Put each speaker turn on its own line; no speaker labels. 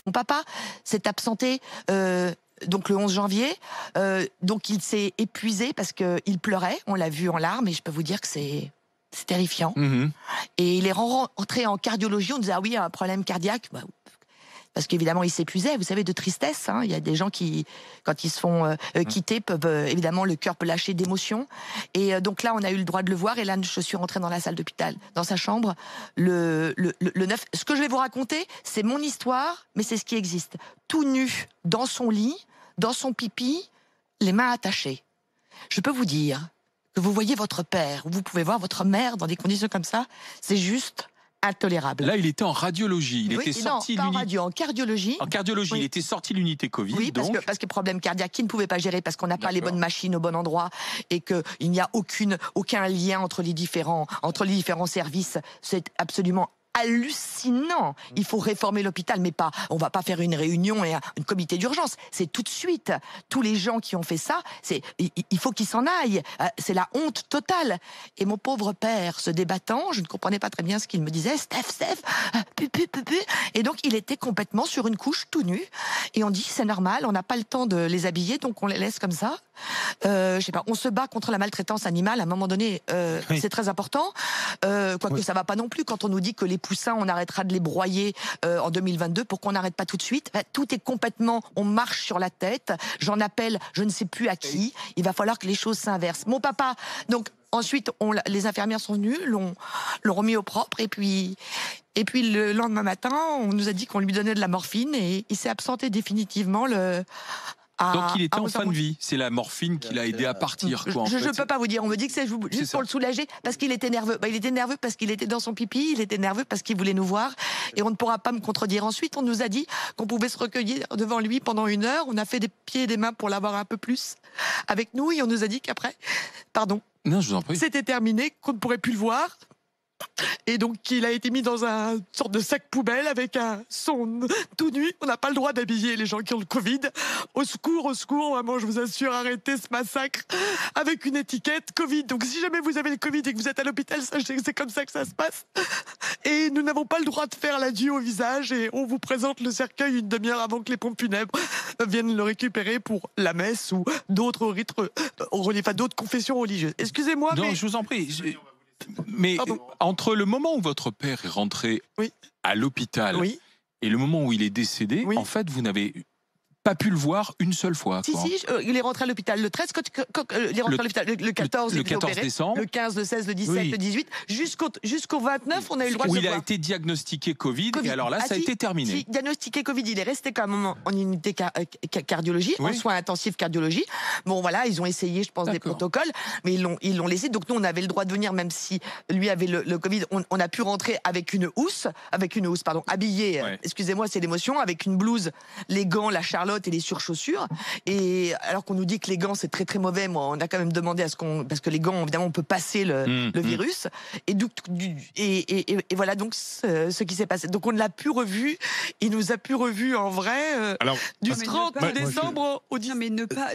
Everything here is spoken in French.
Mon papa s'est absenté donc le 11 janvier, donc il s'est épuisé parce qu'il pleurait, on l'a vu en larmes, et je peux vous dire que c'est terrifiant. Et il est rentré en cardiologie, on disait ah oui, il y a un problème cardiaque. Bah, parce qu'évidemment, il s'épuisait, vous savez, de tristesse. Hein. Il y a des gens qui, quand ils se font quitter, peuvent évidemment, le cœur peut lâcher d'émotion. Et donc là, on a eu le droit de le voir. Et là, je suis rentrée dans la salle d'hôpital, dans sa chambre, le 9. Ce que je vais vous raconter, c'est mon histoire, mais c'est ce qui existe. Tout nu, dans son lit, dans son pipi, les mains attachées. Je peux vous dire que vous voyez votre père, ou vous pouvez voir votre mère dans des conditions comme ça, c'est juste intolérable.
Là, il était en radiologie. Il était sorti
en radio, en cardiologie.
En cardiologie, oui. Il était sorti de l'unité Covid.
Oui, parce que problème cardiaque qu'il ne pouvait pas gérer parce qu'on n'a pas les bonnes machines au bon endroit et qu'il n'y a aucun lien entre les différents services. C'est absolument hallucinant. Il faut réformer l'hôpital, mais pas. On va pas faire une réunion et un comité d'urgence. C'est tout de suite. Tous les gens qui ont fait ça, il faut qu'ils s'en aillent. C'est la honte totale. Et mon pauvre père, se débattant, je ne comprenais pas très bien ce qu'il me disait. Steph, pupu. Et donc il était complètement sur une couche tout nu. Et on dit c'est normal, on n'a pas le temps de les habiller, donc on les laisse comme ça. Je sais pas. On se bat contre la maltraitance animale. À un moment donné, c'est très important. Quoique ça va pas non plus quand on nous dit que les poussins, on arrêtera de les broyer en 2022 pour qu'on n'arrête pas tout de suite. Tout est complètement, on marche sur la tête. J'en appelle, je ne sais plus à qui. Il va falloir que les choses s'inversent. Mon papa, donc ensuite, les infirmières sont venues, l'ont remis au propre, et puis le lendemain matin, on nous a dit qu'on lui donnait de la morphine et il s'est absenté définitivement
donc il était en fin de vie. C'est la morphine qui l'a aidé à partir. Quoi,
je ne peux pas vous dire. On me dit que c'est juste pour le soulager parce qu'il était nerveux. Il était nerveux parce qu'il était dans son pipi. Il était nerveux parce qu'il voulait nous voir. Et on ne pourra pas me contredire. Ensuite, on nous a dit qu'on pouvait se recueillir devant lui pendant 1 heure. On a fait des pieds et des mains pour l'avoir un peu plus avec nous. Et on nous a dit qu'après,
non, je vous en prie,
c'était terminé, qu'on ne pourrait plus le voir. Et donc il a été mis dans un sorte de sac poubelle avec son tout nu. On n'a pas le droit d'habiller les gens qui ont le Covid. Au secours, vraiment je vous assure, arrêtez ce massacre avec une étiquette Covid. Donc si jamais vous avez le Covid et que vous êtes à l'hôpital, sachez que c'est comme ça que ça se passe. Et nous n'avons pas le droit de faire l'adieu au visage et on vous présente le cercueil 1 demi-heure avant que les pompes funèbres viennent le récupérer pour la messe ou d'autres rites, d'autres confessions religieuses. Excusez-moi,
non, je vous en prie. Mais entre le moment où votre père est rentré à l'hôpital et le moment où il est décédé, en fait, vous n'avez pas pu le voir une seule fois.
Si, il est rentré à l'hôpital le 13, il est rentré à l'hôpital le 14,
le 14 décembre.
Le 15, le 16, le 17, le 18, jusqu'au 29, on a eu le droit de le voir.
Où il a été diagnostiqué Covid, et alors là, ça a été terminé.
Si, diagnostiqué Covid, il est resté quand même en unité cardiologie, en soins intensifs cardiologie. Bon, voilà, ils ont essayé, je pense, des protocoles, mais ils l'ont laissé. Donc nous, on avait le droit de venir, même si lui avait le Covid. On a pu rentrer avec une housse, habillé, excusez-moi, c'est l'émotion, avec une blouse, les gants, la charlotte et les surchaussures. Et alors qu'on nous dit que les gants c'est très très mauvais, moi on a quand même demandé parce que les gants évidemment on peut passer le virus. Et voilà donc ce qui s'est passé. Donc on l'a pu revu, il nous a pu revu en vrai du 30 décembre au 10.
Non mais ne pas